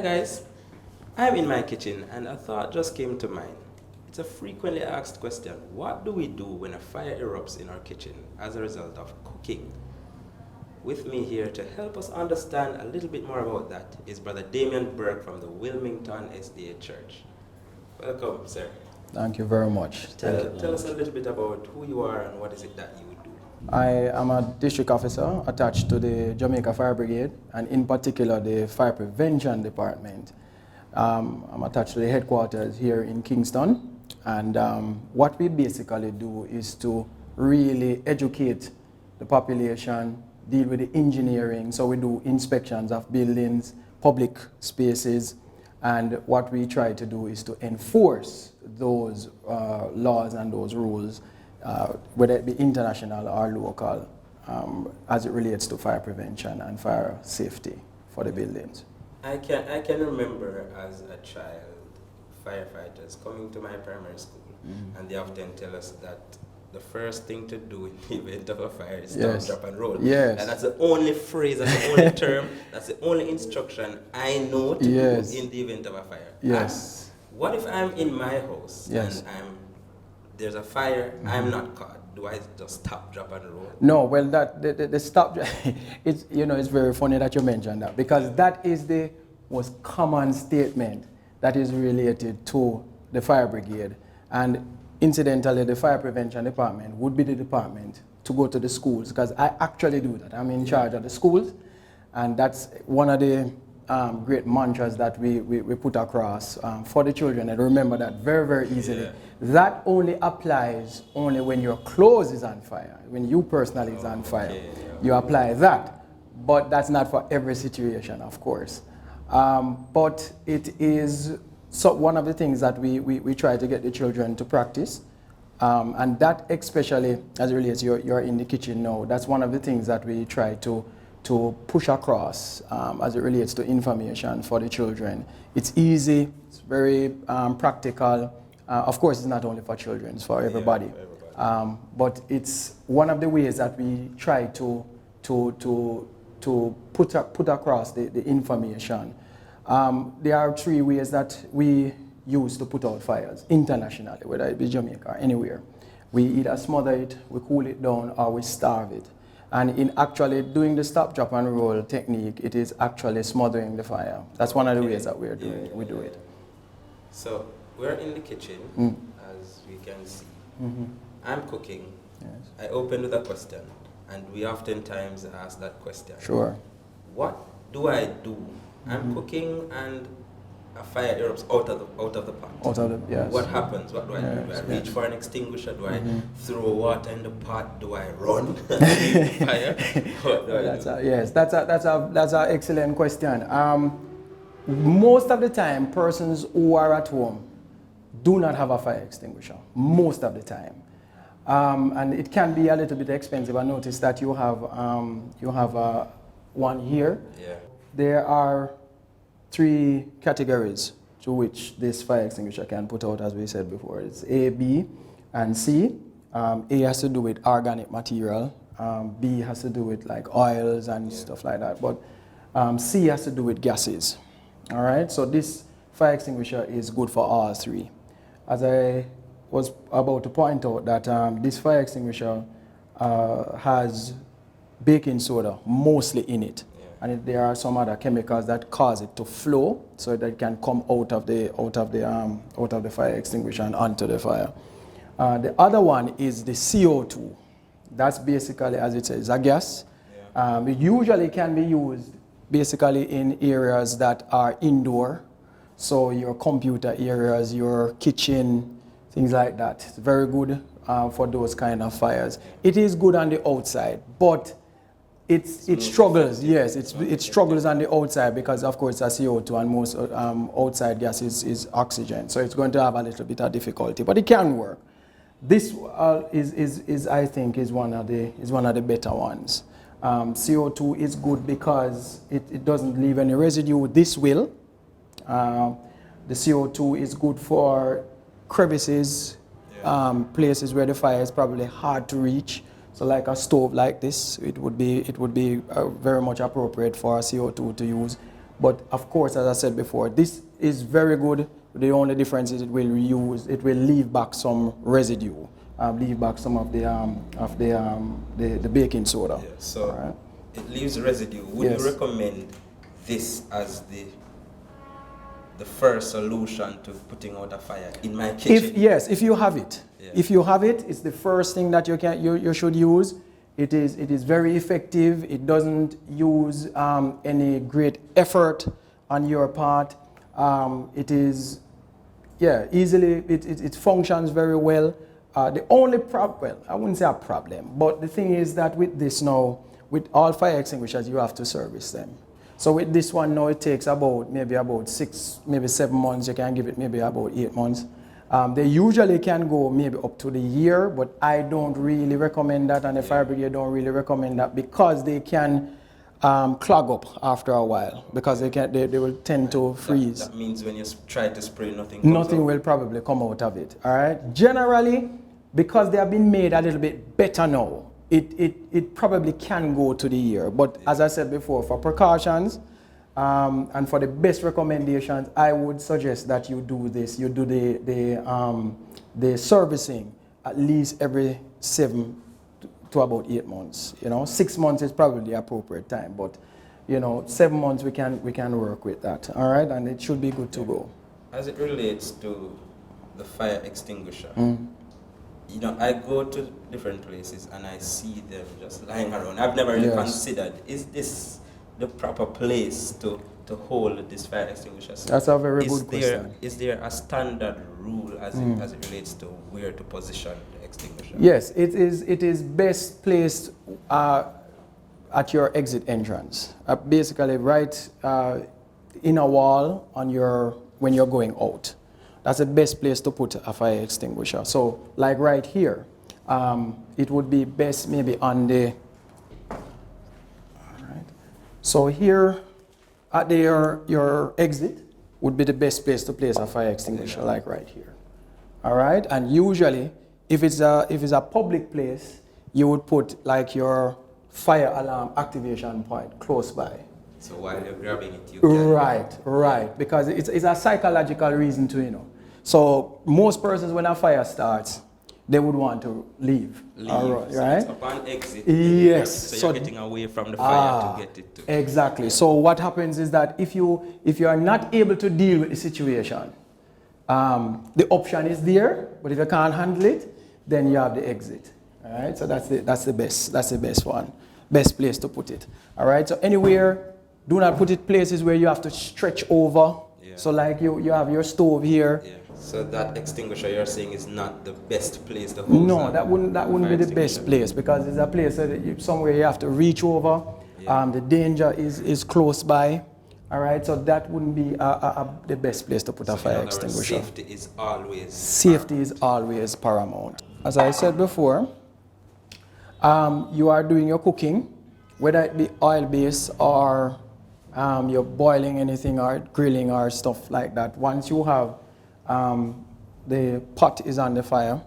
guys, I'm in my kitchen and a thought just came to mind. It's a frequently asked question. What do we do when a fire erupts in our kitchen as a result of cooking? With me here to help us understand a little bit more about that is Brother Damien Burke from the Wilmington SDA Church. Welcome, sir. Thank you very much. Tell us a little bit about who you are and what is it that you do. I am a district officer attached to the Jamaica Fire Brigade, and in particular the Fire Prevention Department. I'm attached to the headquarters here in Kingston, and what we basically do is to really educate the population, deal with the engineering. So we do inspections of buildings, public spaces, and what we try to do is to enforce those laws and those rules, whether it be international or local, as it relates to fire prevention and fire safety for the buildings. I can remember as a child firefighters coming to my primary school, and they often tell us that the first thing to do in the event of a fire is stop, drop, and roll. Yes. And that's the only phrase, that's the only term, that's the only instruction I know to do in the event of a fire. Yes. And what if I'm in my house and there's a fire, I'm not caught? Do I just stop, drop, and roll? No, well, the stop, it's very funny that you mentioned that, because that is the most common statement that is related to the fire brigade. And incidentally, the fire prevention department would be the department to go to the schools, because I actually do that. I'm in charge of the schools, and that's one of the great mantras that we put across for the children, and remember that very, very easily. Yeah. That only applies only when your clothes is on fire, when you personally is on fire. Okay, yeah. You apply that, but that's not for every situation, of course. But it is one of the things that we try to get the children to practice, and that especially as it relates, you're in the kitchen now, that's one of the things that we try to push across as it relates to information for the children. It's easy, it's very practical. Of course, it's not only for children, it's for everybody. Yeah, for everybody. But it's one of the ways that we try to put across the information. There are three ways that we use to put out fires internationally, whether it be Jamaica or anywhere. We either smother it, we cool it down, or we starve it. And in actually doing the stop, drop, and roll technique, it is actually smothering the fire. That's one of the ways that we do it. So we're in the kitchen, as we can see. I'm cooking. Yes. I open with a question, and we oftentimes ask that question. Sure. What do I do? I'm cooking and a fire erupts out of the pot. Out of the, yes. What happens? What do I do? Do I reach for an extinguisher? Do I throw water in the pot? Do I run? Fire? What do I do? Yes, that's an excellent question. Most of the time, persons who are at home do not have a fire extinguisher. Most of the time, and it can be a little bit expensive. I noticed that you have one here. Yeah. There are 3 categories to which this fire extinguisher can put out, as we said before. It's A, B, and C. A has to do with organic material. B has to do with like oils and stuff like that. But C has to do with gases. All right. So this fire extinguisher is good for all 3. As I was about to point out, that this fire extinguisher has baking soda mostly in it. And there are some other chemicals that cause it to flow, so that it can come out of the fire extinguisher and onto the fire. The other one is the CO2. That's basically, as it says, a gas. Yeah. It usually can be used basically in areas that are indoor, so your computer areas, your kitchen, things like that. It's very good for those kind of fires. It is good on the outside, but it struggles. Yes, it struggles on the outside because, of course, it's a CO2, and most outside gas is oxygen, so it's going to have a little bit of difficulty, but it can work. This is I think is one of the better ones. CO2 is good because it doesn't leave any residue. This will. The CO2 is good for crevices, places where the fire is probably hard to reach. So like a stove like this, it would be very much appropriate for CO2 to use. But of course, as I said before, this is very good. The only difference is it will leave back some residue, leave back some of the baking soda. Yeah, so right? it leaves residue. Would Yes. you recommend this as the first solution to putting out a fire in my kitchen? If you have it, Yeah. if you have it, it's the first thing that you should use. It is very effective. It doesn't use any great effort on your part. It is, easily, it functions very well. The only problem, well, I wouldn't say a problem, but the thing is that with this now, with all fire extinguishers, you have to service them. So with this one now, it takes maybe about 6, maybe 7 months. You can give it maybe about 8 months. They usually can go maybe up to the year, but I don't really recommend that, and the fire brigade don't really recommend that because they can clog up after a while because they will tend to freeze. That means when you try to spray, nothing will probably come out of it. All right. Generally, because they have been made a little bit better now, it probably can go to the year. But as I said before, for precautions and for the best recommendations, I would suggest that you do this. You do the servicing at least every 7 to about 8 months. 6 months is probably the appropriate time, but 7 months we can work with that. All right, and it should be good to go. As it relates to the fire extinguisher, I go to different places and I see them just lying around. I've never really considered, is this the proper place to hold this fire extinguisher? So that's a very good question. Is there a standard rule as it relates to where to position the extinguisher? Yes, it is best placed at your exit entrance. Basically right in a wall when you're going out. That's the best place to put a fire extinguisher. So like right here, it would be best maybe on the, all right. So here at your exit would be the best place to place a fire extinguisher, like right here. All right, and usually if it's a public place, you would put like your fire alarm activation point close by. So while you're grabbing it, you can... Right, because it's a psychological reason to, So most persons, when a fire starts, they would want to leave. So right? it's upon exit. Yes. So you're getting away from the fire to get it to... Exactly. So what happens is that if you are not able to deal with the situation, the option is there, but if you can't handle it, then you have the exit. All right. So that's the best one, best place to put it. All right. So anywhere, do not put it places where you have to stretch over. Yeah. So like you have your stove here. Yeah. So that extinguisher you're saying is not the best place to hold. No, that wouldn't be the best place because it's a place that somewhere you have to reach over. Yeah. The danger is close by. All right, so that wouldn't be the best place to put a fire extinguisher. Safety is always paramount. As I said before, you are doing your cooking, whether it be oil-based or you're boiling anything or grilling or stuff like that. Once you have the pot is on the fire,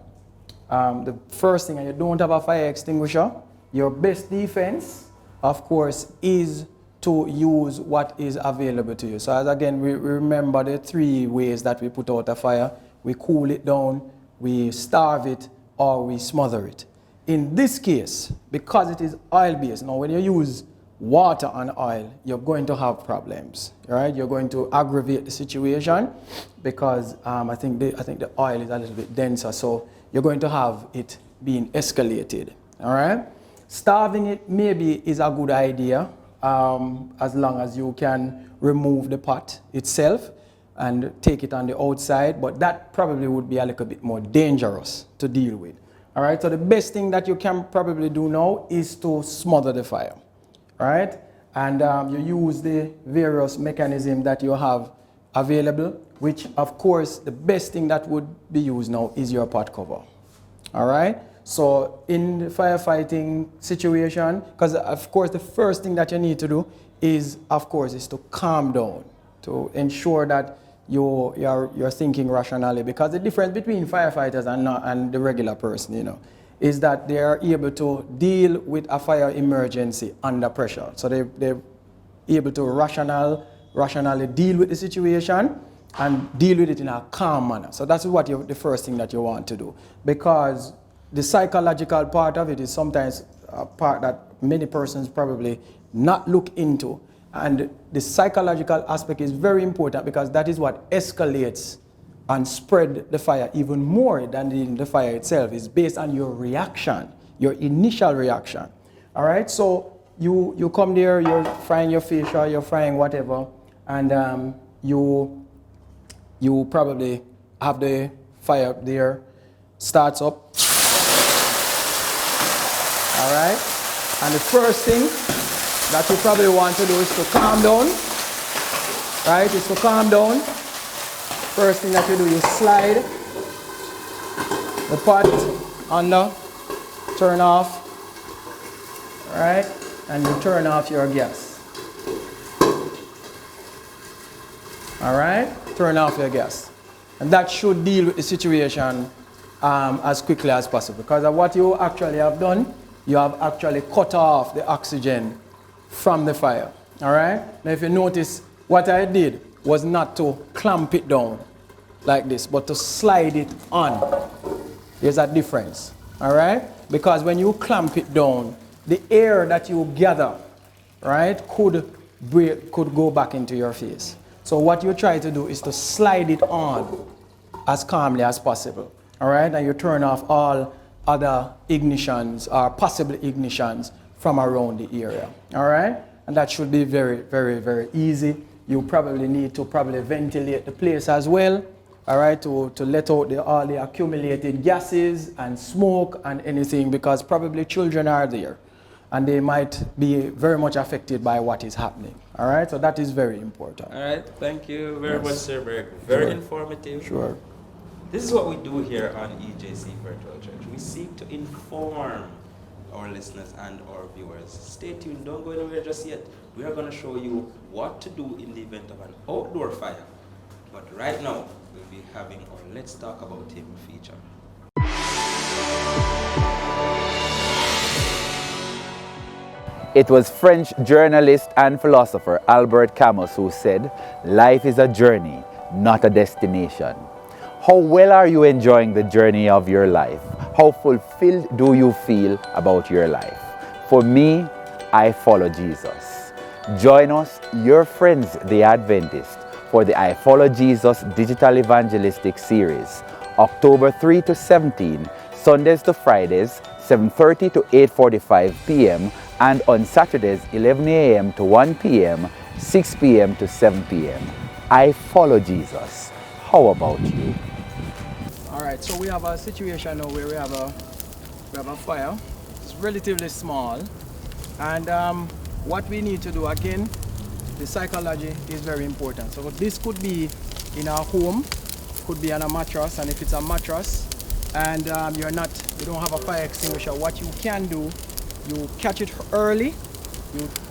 the first thing, and you don't have a fire extinguisher, your best defense, of course, is to use what is available to you. So as again, we remember the 3 ways that we put out a fire. We cool it down, we starve it, or we smother it. In this case, because it is oil-based, now when you use water and oil, you're going to have problems, right? You're going to aggravate the situation because I think the oil is a little bit denser, so you're going to have it being escalated, all right? Starving it maybe is a good idea as long as you can remove the pot itself and take it on the outside, but that probably would be a little bit more dangerous to deal with. All right, so the best thing that you can probably do now is to smother the fire. All right, and you use the various mechanisms that you have available, which of course the best thing that would be used now is your pot cover. All right, so in the firefighting situation, because of course the first thing that you need to do is to calm down, to ensure that you're thinking rationally, because the difference between firefighters and the regular person, is that they are able to deal with a fire emergency under pressure. So they're able to rationally deal with the situation and deal with it in a calm manner. So that's what the first thing that you want to do, because the psychological part of it is sometimes a part that many persons probably not look into. And the psychological aspect is very important, because that is what escalates and spread the fire even more than the fire itself. It's based on your reaction, your initial reaction. All right, so you come there, you're frying your fish or you're frying whatever, and you probably have the fire there, starts up. All right, and the first thing that you probably want to do is to calm down. Right, is to calm down. First thing that you do is slide the pot under, turn off, all right, and you turn off your gas. All right, turn off your gas. And that should deal with the situation as quickly as possible, because of what you actually have done, you have actually cut off the oxygen from the fire. All right, now if you notice, what I did was not to clamp it down like this, but to slide it on. There's a difference, all right? Because when you clamp it down, the air that you gather, right, could go back into your face. So what you try to do is to slide it on as calmly as possible, all right? And you turn off all other ignitions or possible ignitions from around the area, all right? And that should be very, very, very easy. You probably need to ventilate the place as well, all right, to let out all the accumulated gases and smoke and anything, because probably children are there and they might be very much affected by what is happening, all right? So that is very important. All right, thank you very much, Sir Berg. Very informative. Sure. This is what we do here on EJC Virtual Church. We seek to inform our listeners and our viewers. Stay tuned, don't go anywhere just yet. We are going to show you what to do in the event of an outdoor fire. But right now, we'll be having our Let's Talk About Him feature. It was French journalist and philosopher Albert Camus who said, "Life is a journey, not a destination." How well are you enjoying the journey of your life? How fulfilled do you feel about your life? For me, I follow Jesus. Join us, your friends, the Adventists, for the I Follow Jesus Digital Evangelistic Series, October 3 to 17, Sundays to Fridays, 7:30 to 8:45 p.m., and on Saturdays, 11 a.m. to 1 p.m., 6 p.m. to 7 p.m. I follow Jesus. How about you? All right, so we have a situation now where we have a fire. It's relatively small, and what we need to do, again, the psychology is very important. So this could be in our home, could be on a mattress, and if it's a mattress and you don't have a fire extinguisher, what you can do, you catch it early.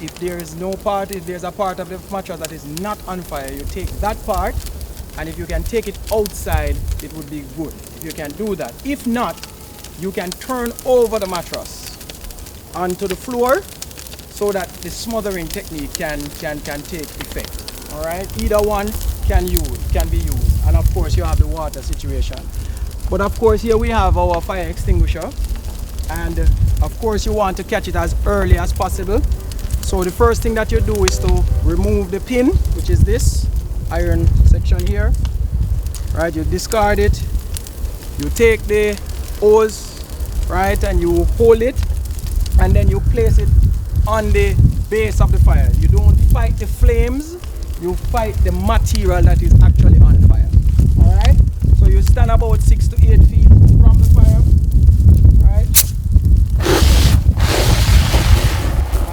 If there's a part of the mattress that is not on fire, you take that part, and if you can take it outside, it would be good if you can do that. If not, you can turn over the mattress onto the floor so that the smothering technique can take effect. All right, either one can be used, and of course you have the water situation. But of course here we have our fire extinguisher, and of course you want to catch it as early as possible. So the first thing that you do is to remove the pin, which is this iron section here. Right, you discard it, you take the hose, right, and you hold it, and then you place it on the base of the fire. You don't fight the flames, you fight the material that is actually on fire. All right, so you stand about 6 to 8 feet from the fire, right,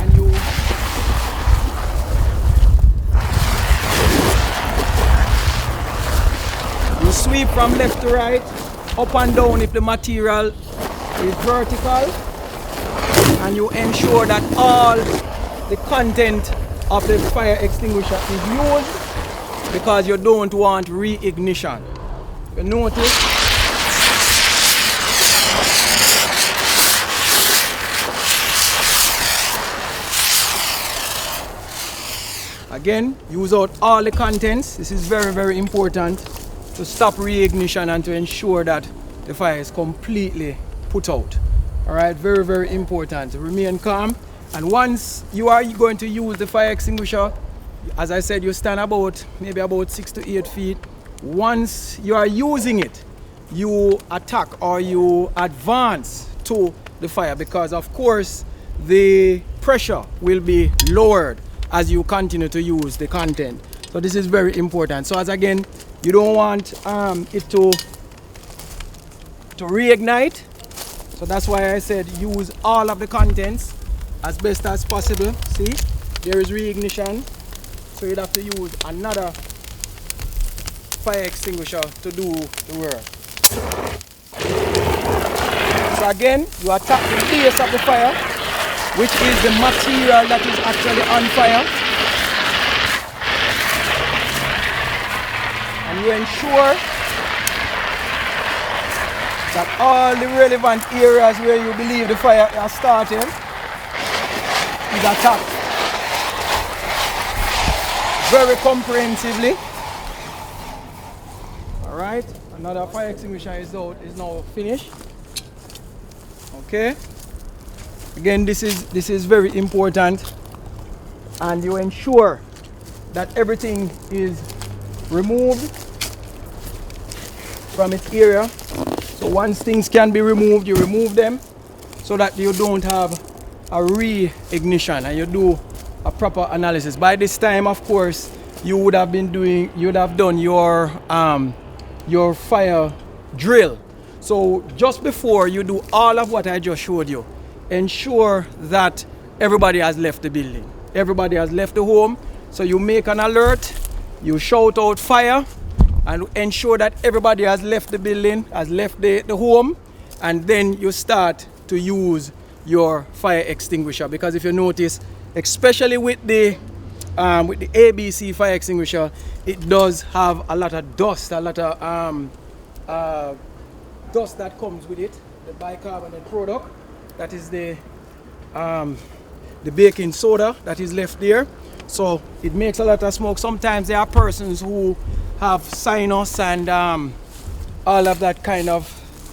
and you sweep from left to right, up and down if the material is vertical, and you ensure that all the content of the fire extinguisher is used, because you don't want re-ignition. You notice Again, use out all the contents. This is very, very important to stop reignition and to ensure that the fire is completely put out. All right, very, very important. Remain calm. And once you are going to use the fire extinguisher, as I said, you stand maybe about 6 to 8 feet. Once you are using it, you attack or you advance to the fire, because of course the pressure will be lowered as you continue to use the content. So this is very important. So as again, you don't want it to reignite. So that's why I said use all of the contents as best as possible. See, there is reignition. So you'd have to use another fire extinguisher to do the work. So again, you attack the base of the fire, which is the material that is actually on fire. And you ensure that all the relevant areas where you believe the fire has started is attacked very comprehensively. All right, another fire extinguisher is now finished. Okay. Again, this is very important, and you ensure that everything is removed from its area. So once things can be removed, you remove them so that you don't have a re-ignition and you do a proper analysis. By this time, of course, you would have done your fire drill. So just before you do all of what I just showed you, ensure that everybody has left the building. Everybody has left the home. So you make an alert, you shout out fire, and ensure that everybody has left the building, has left the home, and then you start to use your fire extinguisher. Because if you notice, especially with the ABC fire extinguisher, it does have a lot of dust, a lot of dust that comes with it, the bicarbonate product. That is the baking soda that is left there. So it makes a lot of smoke. Sometimes there are persons who have sinus and all of that kind of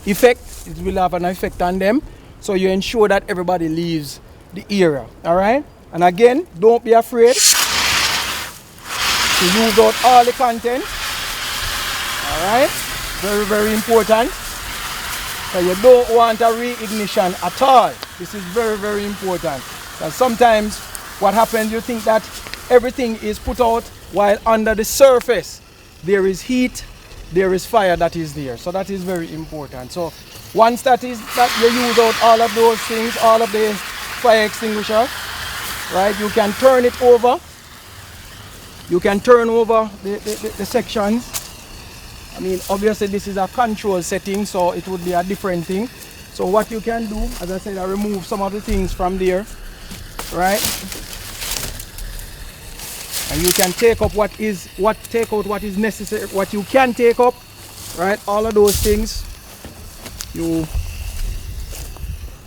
effect. It will have an effect on them. So you ensure that everybody leaves the area. All right. And again, don't be afraid to use out all the content. All right. Very, very important. So you don't want a re-ignition at all. This is very, very important. Because sometimes what happens, you think that everything is put out while under the surface there is heat, there is fire that is there. So that is very important. So once that you use out all of those things, all of the fire extinguisher, right, you can turn it over. You can turn over the sections. I mean, obviously this is a control setting, so it would be a different thing. So what you can do, as I said, I remove some of the things from there, right? And you can take up what is necessary, what you can take up, right? All of those things. You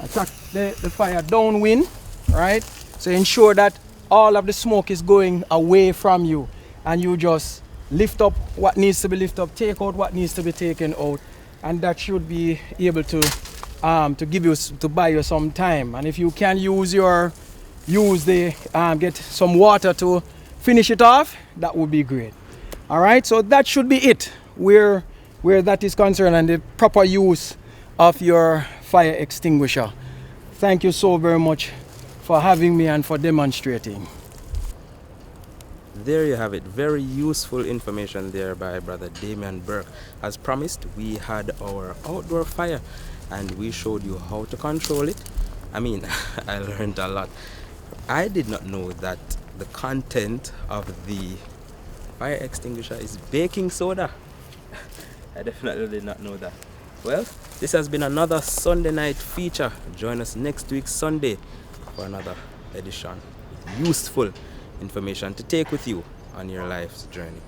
attack the fire downwind, right? So ensure that all of the smoke is going away from you, and you just lift up what needs to be lifted up, take out what needs to be taken out, and that should be able to buy you some time. And if you can get some water to finish it off, that would be great. All right, so that should be it where that is concerned, and the proper use of your fire extinguisher. Thank you so very much for having me and for demonstrating. There you have it. Very useful information there by Brother Damian Burke. As promised, we had our outdoor fire and we showed you how to control it. I mean, I learned a lot. I did not know that the content of the fire extinguisher is baking soda. I definitely did not know that. Well, this has been another Sunday night feature. Join us next week Sunday for another edition with useful information to take with you on your life's journey.